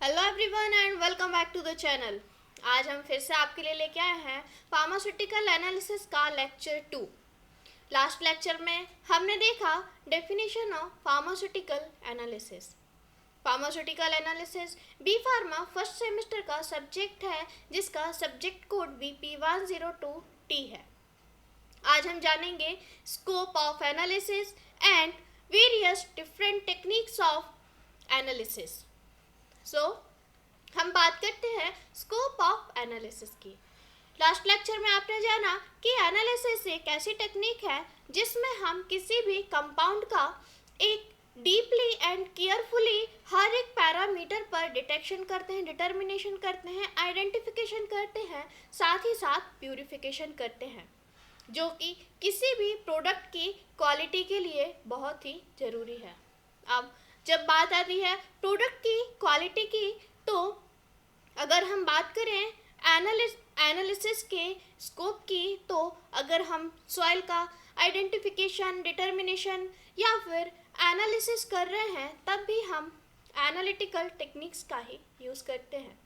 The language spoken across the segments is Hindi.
Hello everyone and welcome back to the channel. आज हम फिर से आपके लिए लेके आए हैं फार्मास्यूटिकल एनालिसिस का लेक्चर 2। लास्ट लेक्चर में हमने देखा definition of pharmaceutical analysis. Pharmaceutical analysis B pharma first semester का सब्जेक्ट है, जिसका सब्जेक्ट कोड BP102T है। आज हम जानेंगे scope of analysis and various different techniques of analysis. हम बात करते हैं स्कोप ऑफ एनालिसिस की। लास्ट लेक्चर में आपने जाना कि एनालिसिस एक ऐसी टेक्निक है जिसमें हम किसी भी कंपाउंड का एक डीपली एंड केयरफुली हर एक पैरामीटर पर डिटेक्शन करते हैं, डिटर्मिनेशन करते हैं, आइडेंटिफिकेशन करते हैं, साथ ही साथ प्यूरिफिकेशन करते हैं, जो कि किसी भी प्रोडक्ट की क्वालिटी के लिए बहुत ही ज़रूरी है। अब जब बात आती है प्रोडक्ट की क्वालिटी की, तो अगर हम बात करें एनालिसिस के स्कोप की, तो अगर हम सॉइल का आइडेंटिफिकेशन, डिटर्मिनेशन या फिर एनालिसिस कर रहे हैं, तब भी हम एनालिटिकल टेक्निक्स का ही यूज़ करते हैं।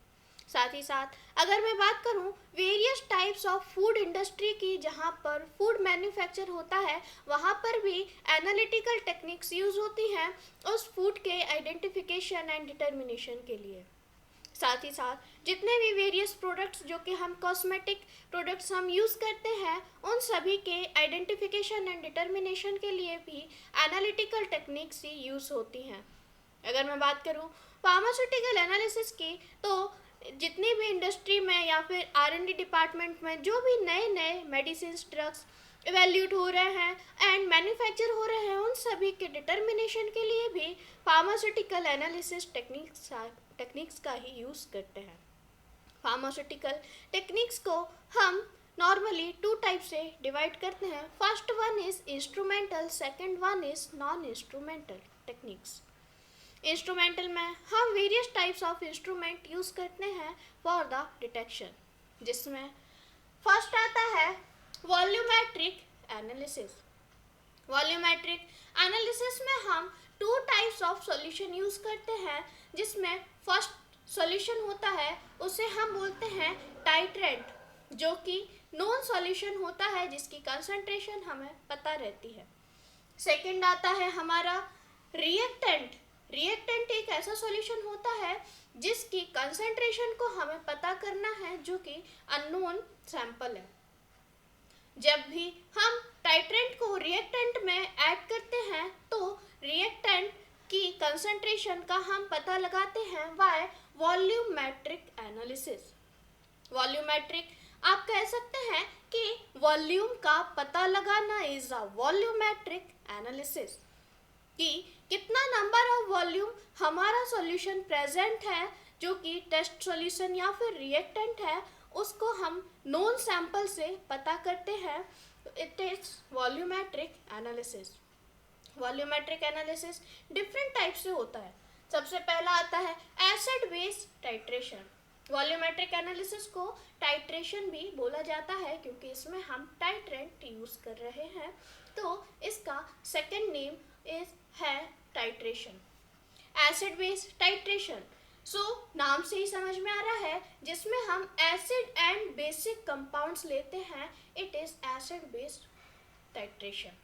साथ ही साथ अगर मैं बात करूं various types of food industry की, जहां पर फूड मैन्युफैक्चर होता है, वहां पर भी एनालिटिकल टेक्निक्स यूज़ होती हैं उस फूड के आइडेंटिफिकेशन एंड डिटर्मिनेशन के लिए। साथ ही साथ जितने भी वेरियस प्रोडक्ट्स जो कि हम कॉस्मेटिक प्रोडक्ट्स हम यूज़ करते हैं, उन सभी के आइडेंटिफिकेशन एंड डिटर्मिनेशन के लिए भी एनालिटिकल टेक्निक्स ही यूज़ होती हैं। अगर मैं बात करूं फार्मास्यूटिकल एनालिसिस की, तो जितनी भी इंडस्ट्री में या फिर R&D डिपार्टमेंट में जो भी नए नए मेडिसिन ड्रग्स इवेल्यूट हो रहे हैं एंड मैन्युफैक्चर हो रहे हैं, उन सभी के डिटर्मिनेशन के लिए भी फार्मास्यूटिकल एनालिसिस टेक्निक्स का ही यूज़ करते हैं। फार्मास्यूटिकल टेक्निक्स को हम नॉर्मली 2 टाइप से डिवाइड करते हैं। First one is instrumental, second one is non instrumental techniques. Instrumental में हम various types of instrument use करते हैं फॉर द डिटेक्शन, जिसमें फर्स्ट आता है वॉल्यूमेट्रिक एनालिसिस। वॉल्यूमेट्रिक एनालिसिस में हम 2 टाइप्स ऑफ सॉल्यूशन यूज़ करते हैं, जिसमें फर्स्ट सॉल्यूशन होता है उसे हम बोलते हैं टाइट्रेंट, जो कि नॉन सॉल्यूशन होता है, जिसकी कंसंट्रेशन हमें पता रहती है। सेकंड आता है हमारा रिएक्टेंट। रिएक्टेंट एक ऐसा सॉल्यूशन होता है जिसकी कंसंट्रेशन को हमें पता करना है, जो कि अननोन सैंपल है। जब भी हम टाइट्रेंट को रिएक्टेंट में ऐड करते हैं, तो रिएक्टेंट की कंसंट्रेशन का हम पता लगाते हैं बाय वॉल्यूमेट्रिक एनालिसिस। वॉल्यूमेट्रिक आप कह सकते हैं कि वॉल्यूम का पता लगाना इज अ वॉल्यूमेट्रिक एनालिसिस, कि कितना नंबर ऑफ वॉल्यूम हमारा सॉल्यूशन प्रेजेंट है, जो कि टेस्ट सॉल्यूशन या फिर रिएक्टेंट है, उसको हम नॉन सैंपल से पता करते हैं। It is volumetric analysis. Volumetric analysis different type से होता है। सबसे पहला आता है acid base titration. Volumetric analysis को टाइट्रेशन भी बोला जाता है, क्योंकि इसमें हम टाइट्रेंट यूज़ कर रहे हैं, तो इसका सेकेंड नेम है टाइट्रेशन, एसिड बेस टाइट्रेशन। नाम से ही समझ में आ रहा है, जिसमें हम एसिड एंड बेसिक कंपाउंड्स लेते हैं, it is acid based titration.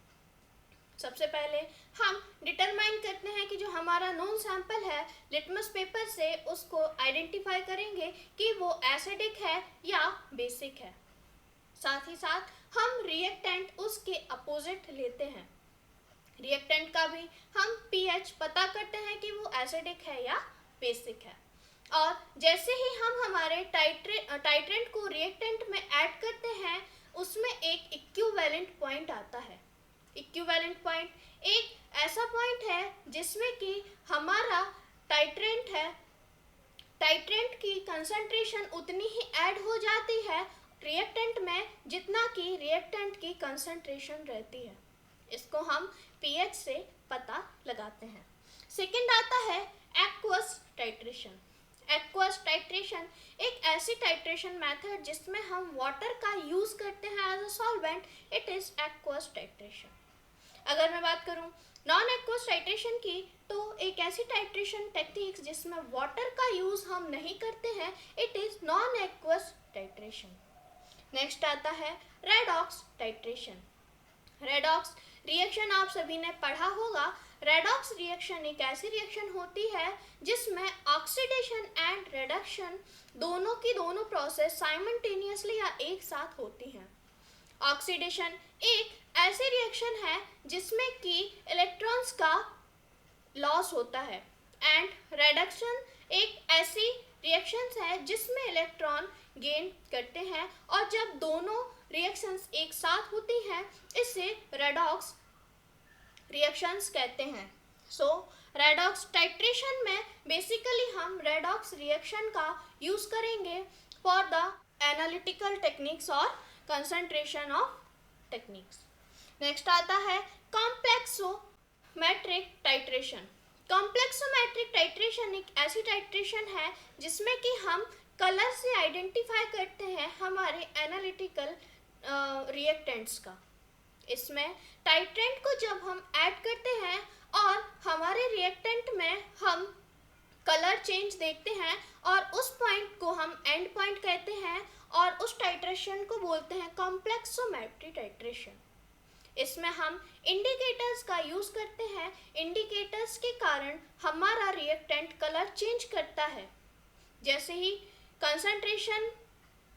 सबसे पहले हम डिटरमाइन करते हैं कि जो हमारा नॉन सैंपल है, लिटमस पेपर से उसको आइडेंटिफाई करेंगे कि वो एसिडिक है या बेसिक है। साथ ही साथ हम रिएक्टेंट उसके अपोजिट लेते हैं। रिएक्टेंट का भी हम पीएच पता करते हैं कि वो एसिडिक है या बेसिक है। और जैसे ही हम हमारे टाइट्रेंट को रिएक्टेंट में ऐड करते हैं, उसमें एक इक्विवेलेंट पॉइंट आता है। इक्विवेलेंट पॉइंट एक ऐसा पॉइंट है जिसमें कि हमारा टाइट्रेंट है, टाइट्रेंट की कंसंट्रेशन उतनी ही ऐड हो जाती है रिएक्टेंट में, जितना कि रिएक्टेंट की कंसंट्रेशन रहती है। इसको हम पीएच से पता लगाते हैं। सेकंड आता है एक्वस टाइट्रेशन। एक्वस टाइट्रेशन एक ऐसी टाइट्रेशन मेथड जिसमें हम वाटर का यूज़ करते हैं as a solvent, it is aqueous titration. अगर मैं बात करूं नॉन एक्वस टाइट्रेशन की, तो एक ऐसी टाइट्रेशन टेक्निक्स जिसमें वाटर का यूज़ हम नहीं करते हैं, it is non aqueous titration. Next आता है रेडॉक्स टाइट्रेशन। रेडॉक्स रिएक्शन आप सभी ने पढ़ा होगा। रेडॉक्स रिएक्शन एक ऐसी रिएक्शन होती है जिसमें ऑक्सीडेशन एंड रिडक्शन दोनों की दोनों प्रोसेस साइमल्टेनियसली या एक साथ होती हैं। ऑक्सीडेशन एक ऐसी रिएक्शन है जिसमें कि इलेक्ट्रॉन्स का लॉस होता है, एंड रिडक्शन एक ऐसी रिएक्शंस है जिसमें इलेक्ट्रॉन गेन करते हैं, और जब दोनों रिएक्शंस एक साथ होती हैं इसे रेडॉक्स रिएक्शंस कहते हैं। सो रेडॉक्स टाइट्रेशन में बेसिकली हम रेडॉक्स रिएक्शन का यूज़ करेंगे फॉर द एनालिटिकल टेक्निक्स और कंसंट्रेशन ऑफ टेक्निक्स। नेक्स्ट आता है कॉम्प्लेक्सोमेट्रिक टाइट्रेशन। कॉम्प्लेक्सोमेट्रिक टाइट्रेशन एक ऐसी टाइट्रेशन है जिसमें कि हम कलर से आइडेंटिफाई करते हैं हमारे एनालिटिकल रिएक्टेंट्स का। इसमें टाइट्रेंट को जब हम ऐड करते हैं और हमारे रिएक्टेंट में हम कलर चेंज देखते हैं और उस पॉइंट को हम एंड पॉइंट कहते हैं, और उस टाइट्रेशन को बोलते हैं कॉम्प्लेक्सोमेट्रिक टाइट्रेशन। इसमें हम इंडिकेटर्स का यूज़ करते हैं। इंडिकेटर्स के कारण हमारा रिएक्टेंट कलर चेंज करता है। जैसे ही कंसंट्रेशन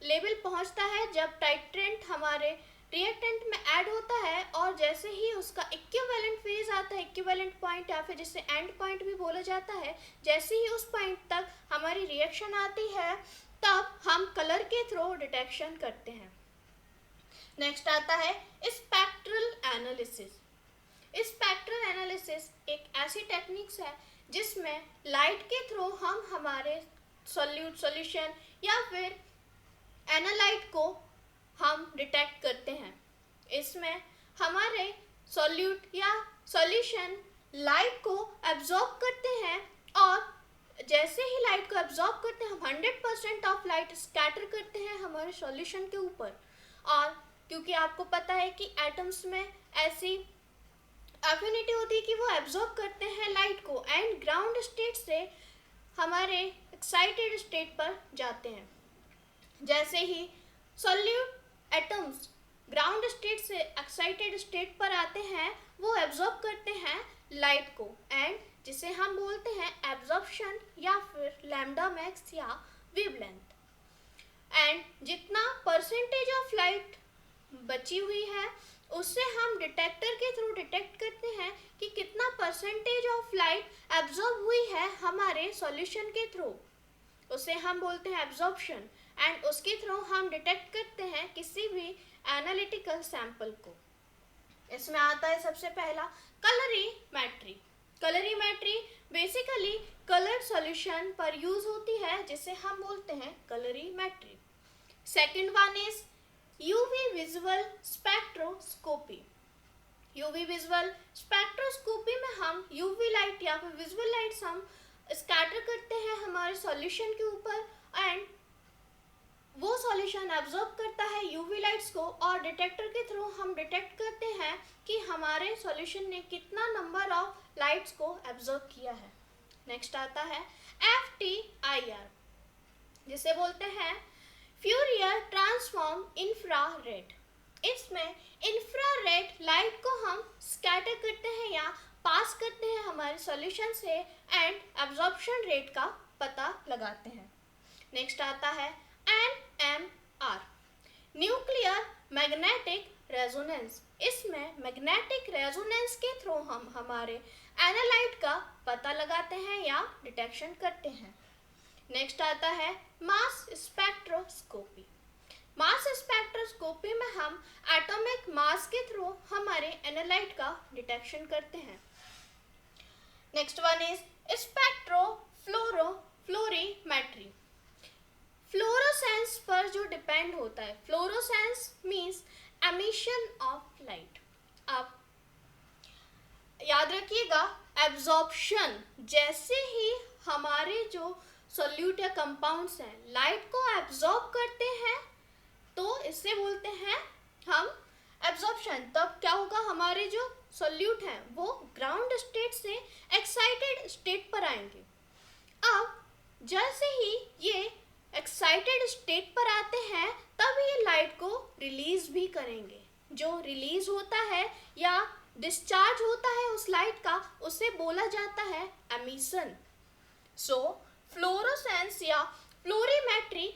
लेवल पहुंचता है, जब टाइट्रेंट हमारे रिएक्टेंट में ऐड होता है, और जैसे ही उसका इक्विवेलेंट फेज आता है, इक्विवेलेंट पॉइंट या फिर जिसे एंड पॉइंट भी बोला जाता है, जैसे ही उस पॉइंट तक हमारी रिएक्शन आती है तब हम कलर के थ्रू डिटेक्शन करते हैं। नेक्स्ट आता है स्पेक्ट्रल एनालिसिस। स्पेक्ट्रल एनालिसिस एक ऐसी टेक्निक्स है जिसमें लाइट के थ्रू हम हमारे सॉल्यूशन या फिर एनालाइट को हम डिटेक्ट करते हैं। इसमें हमारे सॉल्यूट या सॉल्यूशन लाइट को एब्जॉर्ब करते हैं, और जैसे ही लाइट को एब्जॉर्ब करते हैं हम 100% ऑफ लाइट स्कैटर करते हैं हमारे सॉल्यूशन के ऊपर। और क्योंकि आपको पता है कि एटम्स में ऐसी एफिनिटी होती है कि वो एब्जॉर्ब करते हैं लाइट को, एंड ग्राउंड स्टेट से हमारे एक्साइटेड स्टेट पर जाते हैं। जैसे ही सॉल्यूट एटम्स ग्राउंड स्टेट से एक्साइटेड स्टेट पर आते हैं, वो एब्जॉर्ब करते हैं लाइट को, एंड जिसे हम बोलते हैं एब्जॉर्प्शन या फिर लैम्डा मैक्स या वेवलेंथ। एंड जितना परसेंटेज ऑफ लाइट बची हुई है उससे हम डिटेक्टर के थ्रू डिटेक्ट करते हैं कि कितना परसेंटेज ऑफ लाइट एब्जॉर्ब हुई है हमारे सॉल्यूशन के थ्रू, उसे हम बोलते हैं एब्जॉर्प्शन, एंड उसके थ्रू हम डिटेक्ट करते हैं किसी भी एनालिटिकल सैंपल को। इसमें आता है सबसे पहला colorimetry. Colorimetry basically colour solution पर यूज होती है जिसे हम बोलते हैं colorimetry. Second one is UV visual spectroscopy. UV visual spectroscopy में हम यूवी लाइट या फिर विजुअल लाइट्स हम स्कैटर करते हैं हमारे सॉल्यूशन के ऊपर, एंड वो सॉल्यूशन एब्जॉर्ब करता है यूवी लाइट्स को, और डिटेक्टर के थ्रू हम डिटेक्ट करते हैं कि हमारे सॉल्यूशन ने कितना नंबर ऑफ लाइट्स को एब्जॉर्ब किया है। नेक्स्ट आता है FTIR, जिसे बोलते हैं फ्यूरियर ट्रांसफॉर्म इंफ्रारेड। इसमें इंफ्रारेड लाइट को हम स्कैटर करते हैं या पास करते हैं हमारे सॉल्यूशन से, एंड एब्जॉर्प्शन रेट का पता लगाते हैं। नेक्स्ट आता है NMR, न्यूक्लियर मैग्नेटिक रेजोनेंस। इसमें मैग्नेटिक रेजोनेंस के थ्रू हम हमारे एनालाइट का पता लगाते हैं या डिटेक्शन करते हैं। नेक्स्ट आता है मास स्पेक्ट्रोस्कोपी। मास स्पेक्ट्रोस्कोपी में हम एटॉमिक मास के थ्रू हमारे एनालाइट का डिटेक्शन करते हैं। Next one is spectrofluorimetry. Fluorescence पर जो डिपेंड होता है, fluorescence means emission of light. आप याद रखिएगा एब्जॉर्प्शन, जैसे ही हमारे जो सॉल्यूट या कंपाउंड्स हैं लाइट को एब्जॉर्ब करते हैं तो इससे बोलते हैं हम एब्जॉर्प्शन। तब क्या होगा, हमारे जो सोल्यूट हैं वो ग्राउंड स्टेट से एक्साइटेड स्टेट पर आएंगे। अब जैसे ही ये एक्साइटेड स्टेट पर आते हैं तब ये लाइट को रिलीज भी करेंगे। जो रिलीज होता है या डिस्चार्ज होता है उस लाइट का, उसे बोला जाता है एमिशन। सो फ्लोरोसेंस या फ्लोरीमेट्री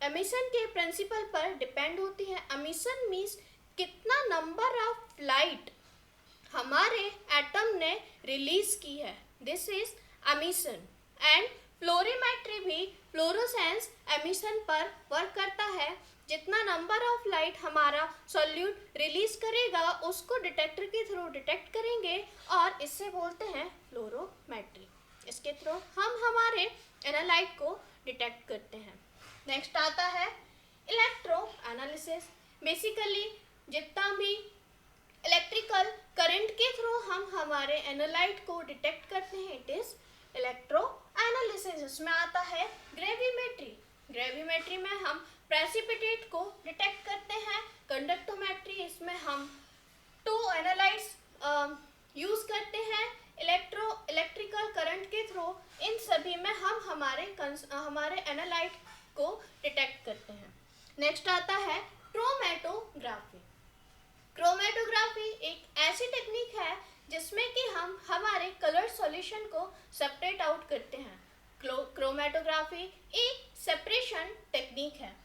एमिशन के प्रिंसिपल पर डिपेंड होती है। एमिशन मीन्स कितना नंबर ऑफ लाइट हमारे एटम ने रिलीज की है, this is emission. And fluorimetry भी फ्लोरोसेंस एमिशन पर वर्क करता है। जितना नंबर ऑफ लाइट हमारा सॉल्यूट रिलीज करेगा उसको डिटेक्टर के थ्रू डिटेक्ट करेंगे और इससे बोलते हैं फ्लोरोमेट्री। इसके थ्रू हम हमारे एनालाइट को डिटेक्ट करते हैं। नेक्स्ट आता है इलेक्ट्रो एनालिसिस। बेसिकली जितना भी इलेक्ट्रिकल करंट के थ्रू हम हमारे एनालाइट को डिटेक्ट करते हैं, इट इज इलेक्ट्रो एनालिसिस। इसमें आता है ग्रेविमेट्री। ग्रेविमेट्री में हम प्रेसिपिटेट को डिटेक्ट करते हैं। कंडक्टोमेट्री, इसमें हम टू एनालाइट्स यूज करते हैं इलेक्ट्रिकल करंट के थ्रू। इन सभी में हम हमारे एनालाइट को डिटेक्ट करते हैं। नेक्स्ट आता है क्रोमेटोग्राफी। क्रोमेटोग्राफी एक ऐसी टेक्निक है जिसमें कि हम हमारे कलर सॉल्यूशन को सेपरेट आउट करते हैं। क्रोमेटोग्राफी एक सेपरेशन टेक्निक है।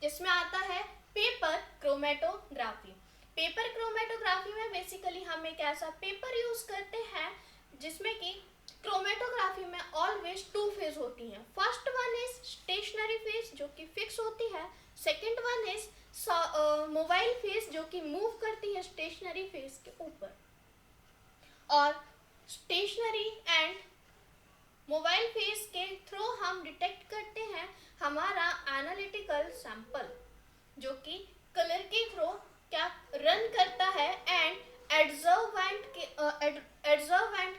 जिसमें आता है पेपर क्रोमेटोग्राफी। पेपर क्रोमेटोग्राफी में बेसिकली हम एक ऐसा पेपर यूज करते हैं जिसमें कि क्रोमेटोग्राफी में ऑलवेज टू फेज होती हैं। First one is stationary phase जो कि फिक्स होती है। Second one is mobile phase जो कि मूव करती है स्टेशनरी फेज के ऊपर। और स्टेशनरी एंड मोबाइल फेज के थ्रू हम डिटेक्ट करते हैं हमारा एनालिटिकल सैंपल जो कि कलर के थ्रू क्या रन करता है एंड एडजर्वेंट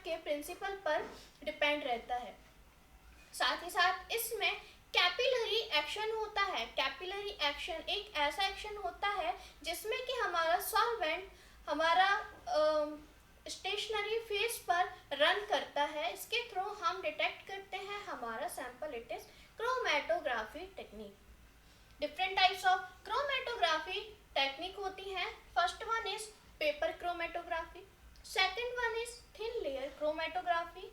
के प्रिंसिपल पर डिपेंड रहता है। साथ ही साथ इसमें कैपिलरी एक्शन होता है। कैपिलरी एक्शन एक ऐसा एक्शन होता है जिसमें कि हमारा सॉल्वेंट हमारा स्टेशनरी फेज पर रन करता है। इसके थ्रू हम डिटेक्ट करते हैं हमारा sample. It is chromatography technique. Different types of chromatography technique होती हैं। First one is paper chromatography. Second one is thin layer chromatography.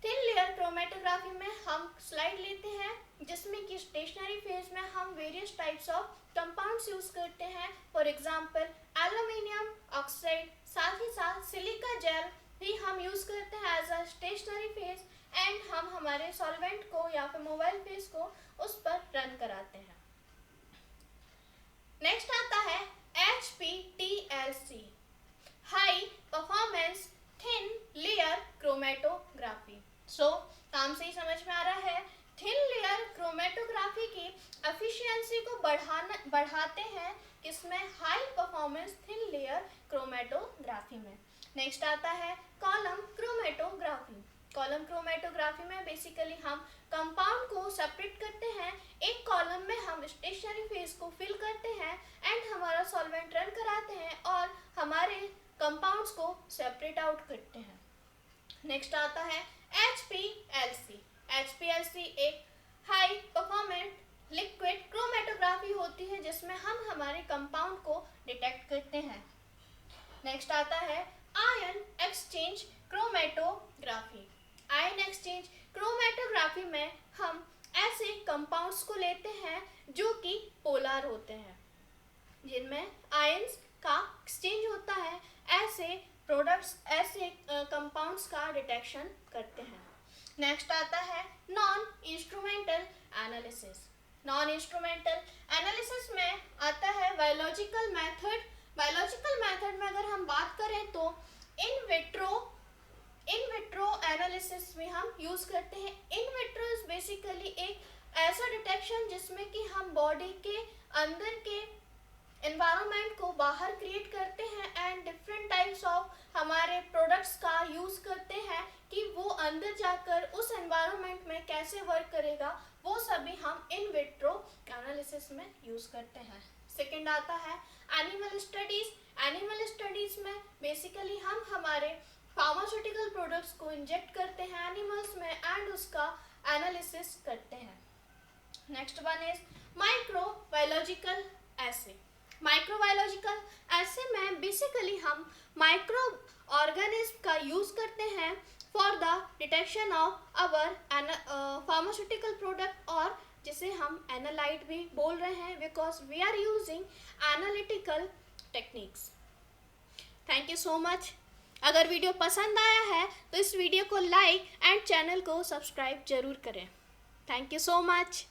Thin layer chromatography में हम स्लाइड लेते हैं जिसमें कि स्टेशनरी फेज में हम various types of compounds use करते हैं। फॉर एग्जांपल एल्यूमिनियम ऑक्साइड, साथ ही साथ सिलिका जेल भी हम यूज करते हैं as a stationary phase and हम हमारे सॉल्वेंट को या फिर मोबाइल फेज को उस पर रन कराते हैं। नेक्स्ट आता है HPTLC, high performance thin layer chromatography. So नाम से ही समझ में आ रहा है थिन लेयर क्रोमेटोग्राफी की एफिशिएंसी को बढ़ाते हैं किसमें, high performance thin layer chromatography में। नेक्स्ट आता है कॉलम क्रोमेटोग्राफी। कॉलम क्रोमेटोग्राफी में बेसिकली हम कंपाउंड को सेपरेट करते हैं। एक कॉलम में हम स्टेशनरी फेज को फिल करते हैं एंड हमारा सॉल्वेंट रन कराते हैं और हमारे कंपाउंड्स को सेपरेट आउट करते हैं। नेक्स्ट आता है HPLC। HPLC एक हाई परफॉर्मेंट लिक्विड क्रोमेटोग्राफी होती है जिसमें हम हमारे कंपाउंड को डिटेक्ट करते हैं। नेक्स्ट आता है ion exchange chromatography. Ion exchange chromatography में हम ऐसे कंपाउंड्स को लेते हैं जो कि पोलर होते हैं, जिनमें आयंस का एक्सचेंज होता है। ऐसे प्रोडक्ट्स, ऐसे कंपाउंड्स का डिटेक्शन करते हैं। नेक्स्ट आता है non instrumental analysis. Non instrumental analysis में आता है बायोलॉजिकल मेथड। बायोलॉजिकल मेथड में अगर हम बात करें तो इन विट्रो एनालिसिस में हम यूज करते हैं। इन विट्रो इज बेसिकली एक ऐसा डिटेक्शन जिसमें कि हम बॉडी के अंदर के एनवायरनमेंट को बाहर क्रिएट करते हैं एंड डिफरेंट टाइप्स ऑफ हमारे प्रोडक्ट्स का यूज करते हैं कि वो अंदर जाकर उस एनवायरनमेंट में कैसे वर्क करेगा, वो सभी हम इन विट्रो एनालिसिस में यूज करते हैं। सेकंड आता है एनिमल स्टडीज़। एनिमल स्टडीज़ में बेसिकली हम हमारे फार्मास्यूटिकल प्रोडक्ट्स को इंजेक्ट करते हैं एनिमल्स में एंड उसका एनालिसिस करते हैं। Next one is microbiological assay. Microbiological assay में बेसिकली हम माइक्रो ऑर्गेनिज्म का यूज़ करते हैं for the detection of our pharmaceutical product, और जिसे हम एनालाइट भी बोल रहे हैं because we are using analytical techniques. Thank you so much. अगर वीडियो पसंद आया है तो इस वीडियो को लाइक एंड चैनल को सब्सक्राइब जरूर करें। Thank you so much.